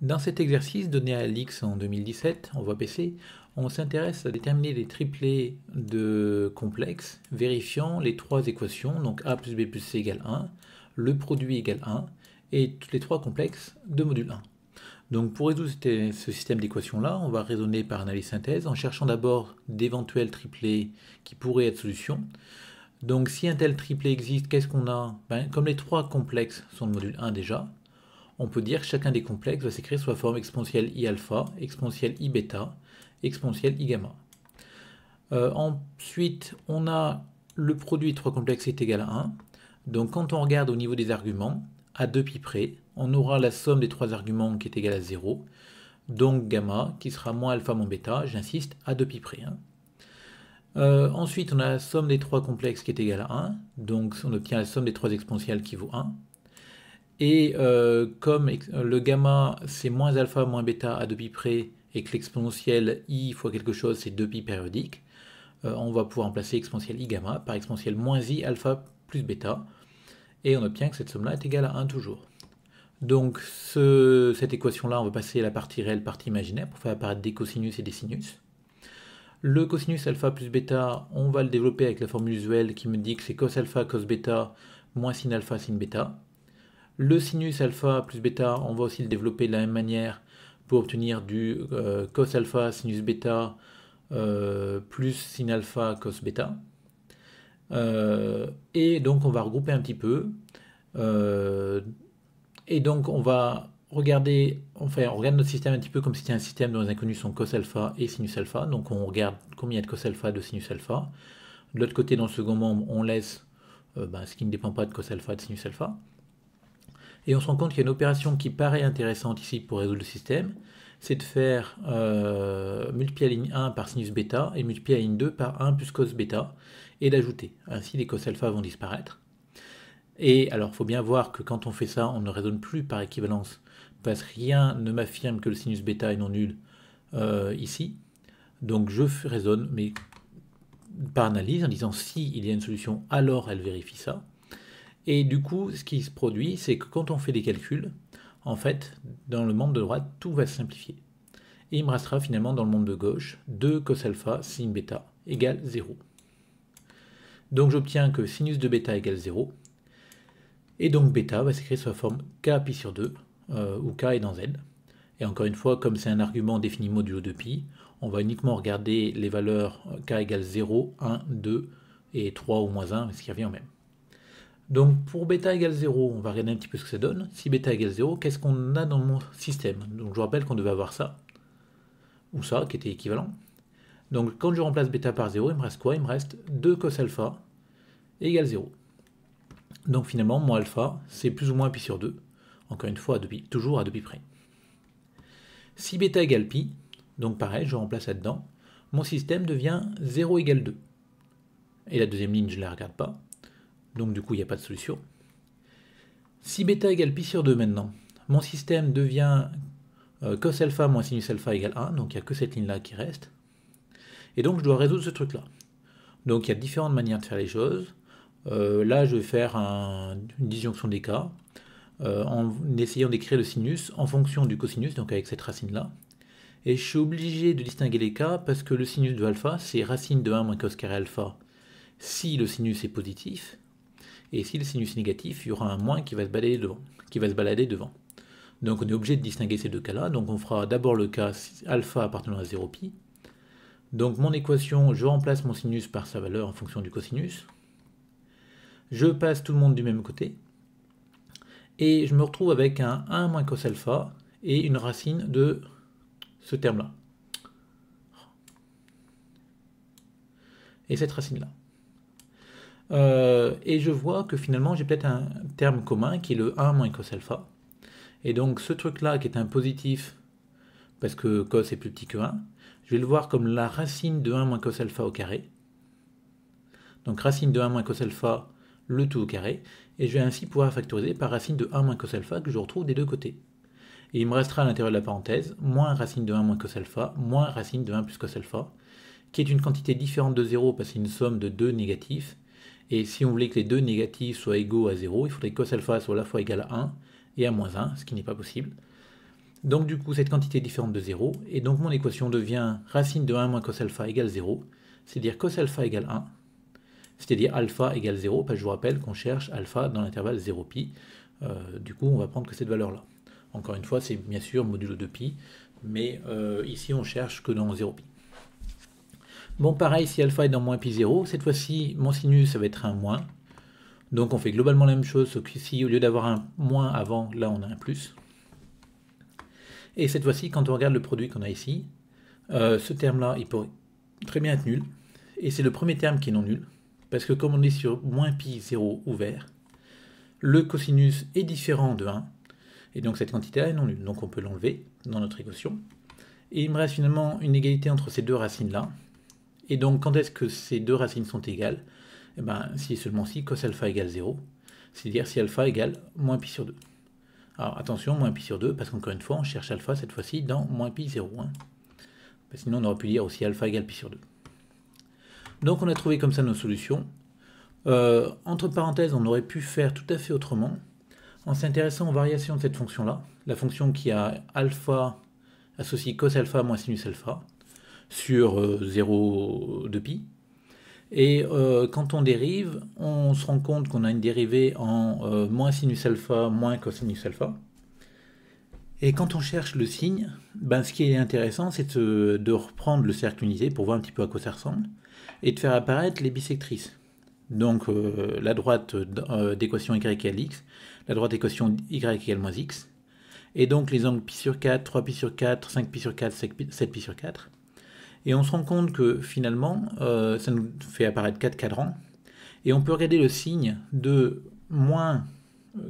Dans cet exercice donné à Alix en 2017, en voie PC, on s'intéresse à déterminer les triplés de complexes, vérifiant les trois équations, donc a plus b plus c égale 1, le produit égale 1, et tous les trois complexes de module 1. Donc pour résoudre ce système d'équations-là, on va raisonner par analyse-synthèse en cherchant d'abord d'éventuels triplés qui pourraient être solutions. Donc si un tel triplet existe, qu'est-ce qu'on a? Comme les trois complexes sont de module 1 déjà, on peut dire que chacun des complexes va s'écrire sous la forme exponentielle i alpha, exponentielle i bêta, exponentielle i gamma. Ensuite, on a le produit de trois complexes est égal à 1. Donc quand on regarde au niveau des arguments, à 2 pi près, on aura la somme des trois arguments qui est égale à 0. Donc gamma, qui sera moins alpha moins bêta, j'insiste, à 2 pi près. Ensuite, on a la somme des trois complexes qui est égale à 1. Donc on obtient la somme des trois exponentielles qui vaut 1. Et comme le gamma c'est moins alpha moins bêta à 2 pi près et que l'exponentielle i fois quelque chose c'est 2 pi périodique, on va pouvoir remplacer exponentielle i gamma par exponentielle moins i alpha plus bêta et on obtient que cette somme là est égale à 1 toujours. Donc cette équation là on va passer à la partie réelle, partie imaginaire pour faire apparaître des cosinus et des sinus. Le cosinus alpha plus bêta, on va le développer avec la formule usuelle qui me dit que c'est cos alpha cos bêta moins sin alpha sin bêta. Le sinus alpha plus bêta, on va aussi le développer de la même manière pour obtenir du cos alpha sinus bêta plus sin alpha cos bêta. Et donc on va regrouper un petit peu. Et donc on va regarder, enfin on regarde notre système un petit peu comme si c'était un système dont les inconnus sont cos alpha et sinus alpha. Donc on regarde combien il y a de cos alpha, de sinus alpha. De l'autre côté, dans le second membre, on laisse ce qui ne dépend pas de cos alpha et de sinus alpha. Et on se rend compte qu'il y a une opération qui paraît intéressante ici pour résoudre le système, c'est de faire multiplier la ligne 1 par sinus bêta et multiplier la ligne 2 par 1 plus cos bêta et d'ajouter. Ainsi les cos alpha vont disparaître. Et alors il faut bien voir que quand on fait ça, on ne raisonne plus par équivalence, parce que rien ne m'affirme que le sinus bêta est non nul ici. Donc je raisonne, mais par analyse, en disant si il y a une solution, alors elle vérifie ça. Et du coup, ce qui se produit, c'est que quand on fait des calculs, en fait, dans le membre de droite, tout va se simplifier. Et il me restera finalement dans le membre de gauche 2 cos alpha sin bêta égale 0. Donc j'obtiens que sinus de bêta égale 0. Et donc bêta va s'écrire sous la forme k pi sur 2, où k est dans z. Et encore une fois, comme c'est un argument défini modulo de pi, on va uniquement regarder les valeurs k égale 0, 1, 2 et 3 ou moins 1, ce qui revient au même. Donc pour bêta égale 0, on va regarder un petit peu ce que ça donne. Si bêta égale 0, qu'est-ce qu'on a dans mon système? Donc je vous rappelle qu'on devait avoir ça, ou ça, qui était équivalent. Donc quand je remplace bêta par 0, il me reste quoi? Il me reste 2 cos alpha égale 0. Donc finalement, mon alpha, c'est plus ou moins pi sur 2. Encore une fois, toujours à 2 pi près. Si bêta égale pi, donc pareil, je remplace là-dedans, mon système devient 0 égale 2. Et la deuxième ligne, je ne la regarde pas. Donc du coup, il n'y a pas de solution. Si bêta égale pi sur 2 maintenant, mon système devient cos alpha moins sinus alpha égale 1, donc il n'y a que cette ligne-là qui reste. Et donc je dois résoudre ce truc-là. Donc il y a différentes manières de faire les choses. Là, je vais faire une disjonction des cas, en essayant d'écrire le sinus en fonction du cosinus, donc avec cette racine-là. Et je suis obligé de distinguer les cas parce que le sinus de alpha, c'est racine de 1 moins cos carré alpha si le sinus est positif. Et si le sinus est négatif, il y aura un moins qui va se balader devant. Donc on est obligé de distinguer ces deux cas-là. Donc on fera d'abord le cas alpha appartenant à 0 pi. Donc mon équation, je remplace mon sinus par sa valeur en fonction du cosinus. Je passe tout le monde du même côté. Et je me retrouve avec un 1 moins cos alpha et une racine de ce terme-là. Et cette racine-là. Et je vois que finalement j'ai peut-être un terme commun qui est le 1 moins cos alpha. Et donc ce truc-là qui est un positif, parce que cos est plus petit que 1, je vais le voir comme la racine de 1 moins cos alpha au carré. Donc racine de 1 moins cos alpha, le tout au carré. Et je vais ainsi pouvoir factoriser par racine de 1 moins cos alpha que je retrouve des deux côtés. Et il me restera à l'intérieur de la parenthèse, moins racine de 1 moins cos alpha, moins racine de 1 plus cos alpha, qui est une quantité différente de 0 parce que c'est une somme de deux négatifs. Et si on voulait que les deux négatifs soient égaux à 0, il faudrait que cos alpha soit à la fois égal à 1 et à moins 1, ce qui n'est pas possible. Donc du coup, cette quantité est différente de 0, et donc mon équation devient racine de 1 moins cos alpha égale 0, c'est-à-dire cos alpha égale 1, c'est-à-dire alpha égale 0, parce que je vous rappelle qu'on cherche alpha dans l'intervalle 0pi, du coup on va prendre que cette valeur-là. Encore une fois, c'est bien sûr modulo de pi, mais ici on cherche que dans 0pi. Bon, pareil, si alpha est dans moins pi 0, cette fois-ci mon sinus ça va être un moins, donc on fait globalement la même chose, sauf qu'ici au lieu d'avoir un moins avant, là on a un plus. Et cette fois-ci, quand on regarde le produit qu'on a ici, ce terme-là, il pourrait très bien être nul. Et c'est le premier terme qui est non nul, parce que comme on est sur moins pi 0 ouvert, le cosinus est différent de 1, et donc cette quantité-là est non nulle. Donc on peut l'enlever dans notre équation. Et il me reste finalement une égalité entre ces deux racines-là. Et donc quand est-ce que ces deux racines sont égales? Eh bien, si et seulement si cos alpha égale 0, c'est-à-dire si alpha égale moins pi sur 2. Alors attention, moins pi sur 2, parce qu'encore une fois, on cherche alpha cette fois-ci dans moins pi 0. Sinon, on aurait pu dire aussi alpha égale pi sur 2. Donc on a trouvé comme ça nos solutions. Entre parenthèses, on aurait pu faire tout à fait autrement, en s'intéressant aux variations de cette fonction-là, la fonction qui a alpha associé cos alpha moins sinus alpha, sur 0 de pi. Et quand on dérive, on se rend compte qu'on a une dérivée en moins sinus alpha moins cosinus alpha. Et quand on cherche le signe, ben, ce qui est intéressant, c'est de reprendre le cercle unisé pour voir un petit peu à quoi ça ressemble, et de faire apparaître les bisectrices. Donc la droite d'équation y égale x, la droite d'équation y égale moins x, et donc les angles pi sur 4, 3 pi sur 4, 5 pi sur 4, 7 pi sur 4. Et on se rend compte que finalement, ça nous fait apparaître 4 cadrans, et on peut regarder le signe de moins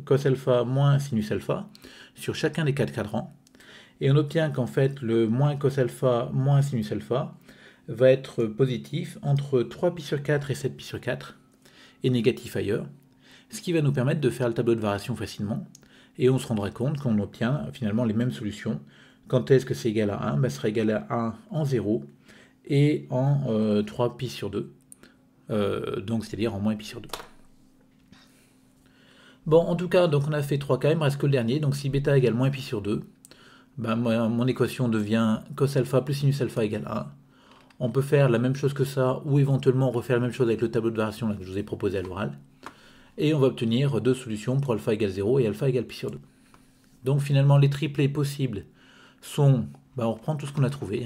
cos alpha moins sinus alpha sur chacun des 4 cadrans, et on obtient qu'en fait le moins cos alpha moins sinus alpha va être positif entre 3 pi sur 4 et 7 pi sur 4, et négatif ailleurs, ce qui va nous permettre de faire le tableau de variation facilement, et on se rendra compte qu'on obtient finalement les mêmes solutions. Quand est-ce que c'est égal à 1? Ben, ce sera égal à 1 en 0 et en 3 pi sur 2, donc c'est-à-dire en moins pi sur 2. Bon, en tout cas, donc on a fait 3 cas, il me reste que le dernier, donc si bêta égale moins pi sur 2, ben, mon équation devient cos alpha plus sinus alpha égale 1. On peut faire la même chose que ça, ou éventuellement refaire la même chose avec le tableau de variation là, que je vous ai proposé à l'oral. Et on va obtenir deux solutions pour alpha égale 0 et alpha égale pi sur 2. Donc finalement, les triplés possibles sont, ben, on reprend tout ce qu'on a trouvé.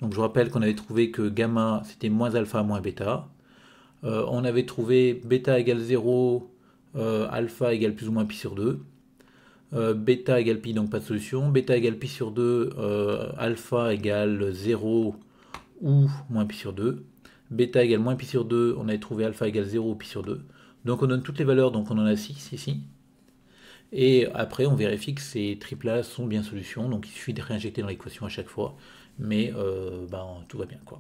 Donc je vous rappelle qu'on avait trouvé que gamma, c'était moins alpha moins bêta. On avait trouvé bêta égale 0, alpha égale plus ou moins pi sur 2. Bêta égale pi, donc pas de solution. Bêta égale pi sur 2, alpha égale 0 ou moins pi sur 2. Bêta égale moins pi sur 2, on avait trouvé alpha égale 0 ou pi sur 2. Donc on donne toutes les valeurs, donc on en a 6 ici. Et après on vérifie que ces triplats sont bien solutions, donc il suffit de réinjecter dans l'équation à chaque fois. Mais ben, tout va bien quoi.